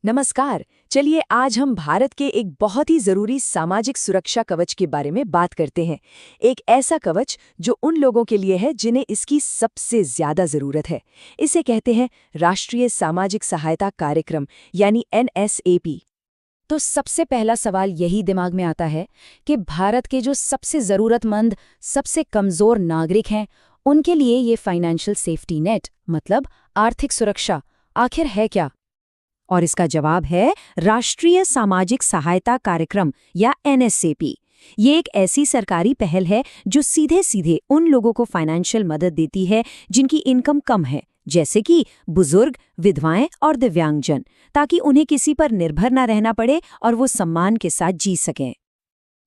नमस्कार। चलिए आज हम भारत के एक बहुत ही जरूरी सामाजिक सुरक्षा कवच के बारे में बात करते हैं। एक ऐसा कवच जो उन लोगों के लिए है जिन्हें इसकी सबसे ज्यादा जरूरत है। इसे कहते हैं राष्ट्रीय सामाजिक सहायता कार्यक्रम यानी NSAP। तो सबसे पहला सवाल यही दिमाग में आता है कि भारत के जो सबसे जरूरतमंद, सबसे कमजोर नागरिक हैं, उनके लिए ये फाइनेंशियल सेफ्टी नेट मतलब आर्थिक सुरक्षा आखिर है क्या? और इसका जवाब है राष्ट्रीय सामाजिक सहायता कार्यक्रम या NSAP। ये एक ऐसी सरकारी पहल है जो सीधे सीधे उन लोगों को फाइनेंशियल मदद देती है जिनकी इनकम कम है, जैसे कि बुजुर्ग, विधवाएं और दिव्यांगजन, ताकि उन्हें किसी पर निर्भर न रहना पड़े और वो सम्मान के साथ जी सकें।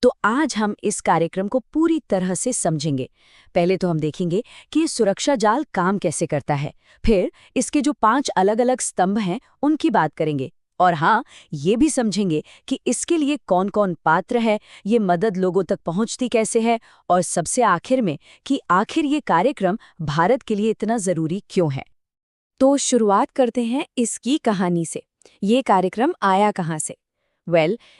तो आज हम इस कार्यक्रम को पूरी तरह से समझेंगे। पहले तो हम देखेंगे कि ये सुरक्षा जाल काम कैसे करता है, फिर इसके जो 5 अलग-अलग स्तंभ हैं उनकी बात करेंगे, और हाँ, ये भी समझेंगे कि इसके लिए कौन-कौन पात्र है, ये मदद लोगों तक पहुंचती कैसे है, और सबसे आखिर में कि आखिर ये कार्यक्रम भारत के लिए इतना जरूरी क्यों है। तो शुरुआत करते हैं इसकी कहानी से। ये कार्यक्रम आया कहाँ से?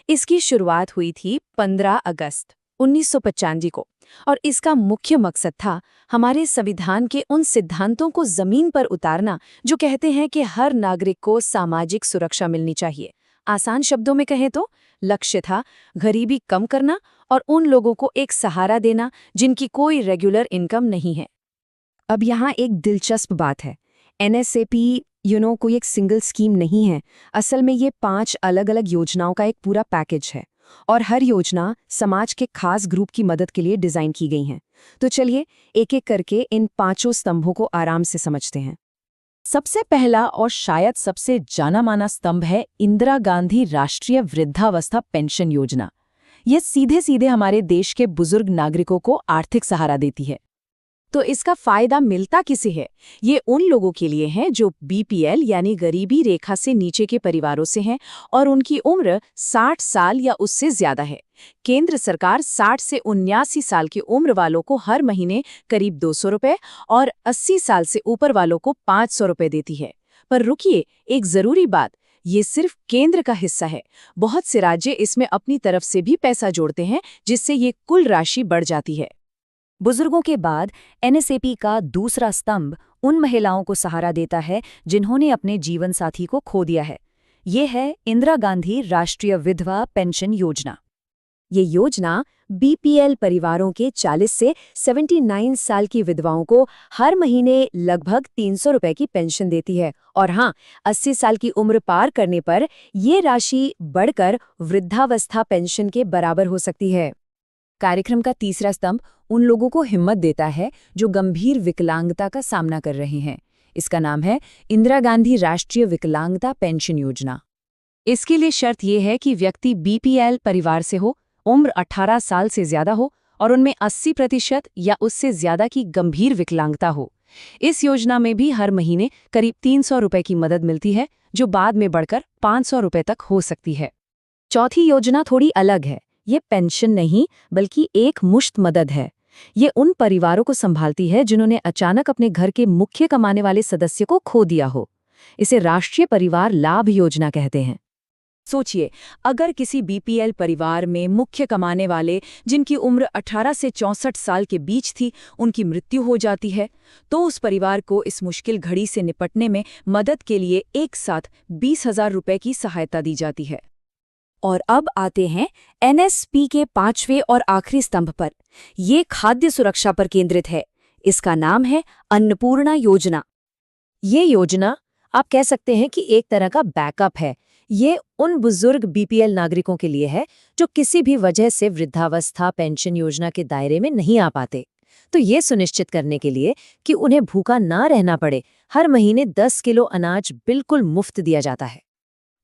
इसकी शुरुआत हुई थी 15 अगस्त 1995 को, और इसका मुख्य मकसद था हमारे संविधान के उन सिद्धांतों को जमीन पर उतारना जो कहते हैं कि हर नागरिक को सामाजिक सुरक्षा मिलनी चाहिए। आसान शब्दों में कहें तो लक्ष्य था गरीबी कम करना और उन लोगों को एक सहारा देना जिनकी कोई रेगुलर इनकम नहीं है। अब यहाँ एक दिलचस्प बात है, NSAP कोई एक सिंगल स्कीम नहीं है। असल में ये 5 अलग-अलग योजनाओं का एक पूरा पैकेज है, और हर योजना समाज के खास ग्रुप की मदद के लिए डिजाइन की गई है। तो चलिए एक-एक करके इन 5 स्तंभों को आराम से समझते हैं। सबसे पहला और शायद सबसे जाना-माना स्तंभ है इंदिरा गांधी राष्ट्रीय वृद्धावस्था पेंशन योजना। ये सीधे-सीधे हमारे देश के बुजुर्ग नागरिकों को आर्थिक सहारा देती है। तो इसका फायदा मिलता किसे है? ये उन लोगों के लिए है जो BPL यानी गरीबी रेखा से नीचे के परिवारों से हैं और उनकी उम्र 60 साल या उससे ज्यादा है। केंद्र सरकार 60 से 79 साल की उम्र वालों को हर महीने करीब 200 रुपए और 80 साल से ऊपर वालों को 500 रुपए देती है। पर रुकिए, एक जरूरी बात, ये सिर्फ केंद्र का हिस्सा है। बहुत से राज्य इसमें अपनी तरफ से भी पैसा जोड़ते हैं, जिससे ये कुल राशि बढ़ जाती है। बुजुर्गों के बाद NSAP का दूसरा स्तंभ उन महिलाओं को सहारा देता है जिन्होंने अपने जीवन साथी को खो दिया है। ये है इंदिरा गांधी राष्ट्रीय विधवा पेंशन योजना। ये योजना BPL परिवारों के 40 से 79 साल की विधवाओं को हर महीने लगभग 300 रुपए की पेंशन देती है, और हाँ, 80 साल की उम्र पार करने पर ये राशि बढ़कर वृद्धावस्था पेंशन के बराबर हो सकती है। कार्यक्रम का तीसरा स्तंभ उन लोगों को हिम्मत देता है जो गंभीर विकलांगता का सामना कर रहे हैं। इसका नाम है इंदिरा गांधी राष्ट्रीय विकलांगता पेंशन योजना। इसके लिए शर्त यह है कि व्यक्ति BPL परिवार से हो, उम्र 18 साल से ज्यादा हो और उनमें 80% या उससे ज्यादा की गंभीर विकलांगता हो। इस योजना में भी हर महीने करीब 300 रुपए की मदद मिलती है, जो बाद में बढ़कर 500 रुपए तक हो सकती है। चौथी योजना थोड़ी अलग है। ये पेंशन नहीं बल्कि एक मुश्त मदद है। ये उन परिवारों को संभालती है जिन्होंने अचानक अपने घर के मुख्य कमाने वाले सदस्य को खो दिया हो। इसे राष्ट्रीय परिवार लाभ योजना कहते हैं। सोचिए, अगर किसी BPL परिवार में मुख्य कमाने वाले जिनकी उम्र 18 से 64 साल के बीच थी, उनकी मृत्यु हो जाती है, तो उस परिवार को इस मुश्किल घड़ी से निपटने में मदद के लिए एक साथ 20,000 रुपए की सहायता दी जाती है। और अब आते हैं NSP के 5वें और आखिरी स्तंभ पर। ये खाद्य सुरक्षा पर केंद्रित है। इसका नाम है अन्नपूर्णा योजना। ये योजना आप कह सकते हैं कि एक तरह का बैकअप है। ये उन बुजुर्ग BPL नागरिकों के लिए है जो किसी भी वजह से वृद्धावस्था पेंशन योजना के दायरे में नहीं आ पाते। तो ये सुनिश्चित करने के लिए कि उन्हें भूखा ना रहना पड़े, हर महीने 10 किलो अनाज बिल्कुल मुफ्त दिया जाता है।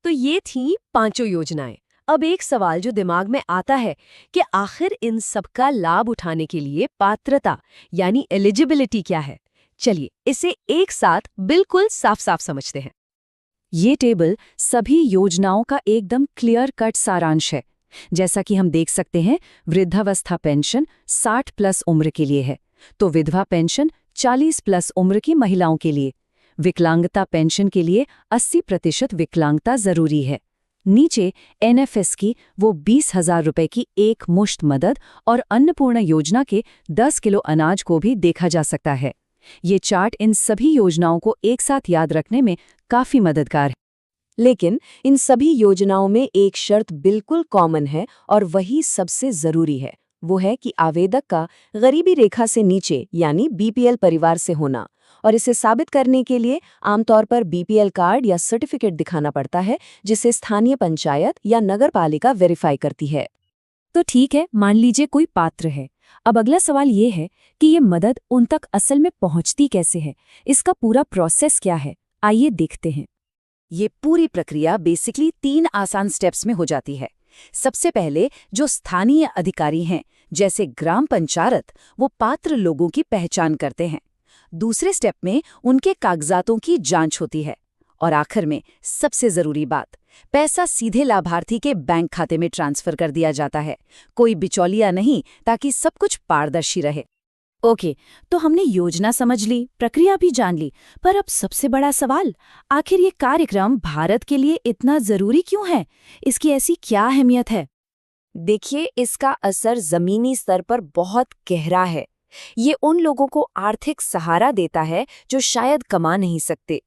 तो ये थी 5 योजनाएं। अब एक सवाल जो दिमाग में आता है कि आखिर इन सबका लाभ उठाने के लिए पात्रता यानी एलिजिबिलिटी क्या है। चलिए इसे एक साथ बिल्कुल साफ-साफ समझते हैं। ये टेबल सभी योजनाओं का एकदम क्लियर कट सारांश है। जैसा कि हम देख सकते हैं, वृद्धावस्था पेंशन 60 प्लस उम्र के लिए है, तो विधवा पेंशन 40 प्लस उम्र की महिलाओं के लिए। विकलांगता पेंशन के लिए 80% विकलांगता जरूरी है। नीचे NFS की वो 20,000 रुपए की एक मुश्त मदद और अन्नपूर्णा योजना के 10 किलो अनाज को भी देखा जा सकता है। ये चार्ट इन सभी योजनाओं को एक साथ याद रखने में काफी मददगार है। लेकिन इन सभी योजनाओं में एक शर्त बिल्कुल कॉमन है और वही सबसे जरूरी है। वो है कि आवेदक का गरीबी रेखा से नीचे यानी BPL परिवार से होना, और इसे साबित करने के लिए आमतौर पर BPL कार्ड या सर्टिफिकेट दिखाना पड़ता है, जिसे स्थानीय पंचायत या नगर पालिका वेरीफाई करती है। तो ठीक है, मान लीजिए कोई पात्र है। अब अगला सवाल ये है कि ये मदद उन तक असल में पहुंचती कैसे है, इसका पूरा प्रोसेस क्या है, आइए देखते हैं। ये पूरी प्रक्रिया बेसिकली 3 आसान स्टेप्स में हो जाती है। सबसे पहले जो स्थानीय अधिकारी हैं, जैसे ग्राम पंचायत, वो पात्र लोगों की पहचान करते हैं। दूसरे स्टेप में उनके कागजातों की जांच होती है। और आखिर में सबसे जरूरी बात, पैसा सीधे लाभार्थी के बैंक खाते में ट्रांसफर कर दिया जाता है, कोई बिचौलिया नहीं, ताकि सब कुछ पारदर्शी रहे। ओके, तो हमने योजना समझ ली, प्रक्रिया भी जान ली, पर अब सबसे बड़ा सवाल, आखिर ये कार्यक्रम भारत के लिए इतना जरूरी क्यों है? इसकी ऐसी क्या अहमियत है? देखिए, इसका असर जमीनी स्तर पर बहुत गहरा है। ये उन लोगों को आर्थिक सहारा देता है जो शायद कमा नहीं सकते।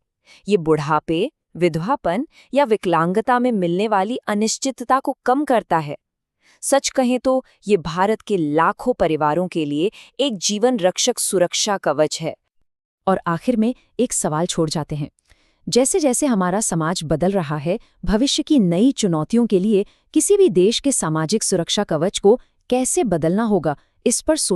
ये बुढ़ापे, विधवापन या विकलांगता में मिलने वाली अनिश्चितता को कम करता है। सच कहें तो ये भारत के लाखों परिवारों के लिए एक जीवन रक्षक सुरक्षा कवच है। और आखिर में एक सवाल छोड़ जाते हैं। जैसे जैसे हमारा समाज बदल रहा है, भविष्य की नई चुनौतियों के लिए किसी भी देश के सामाजिक सुरक्षा कवच को कैसे बदलना होगा, इस पर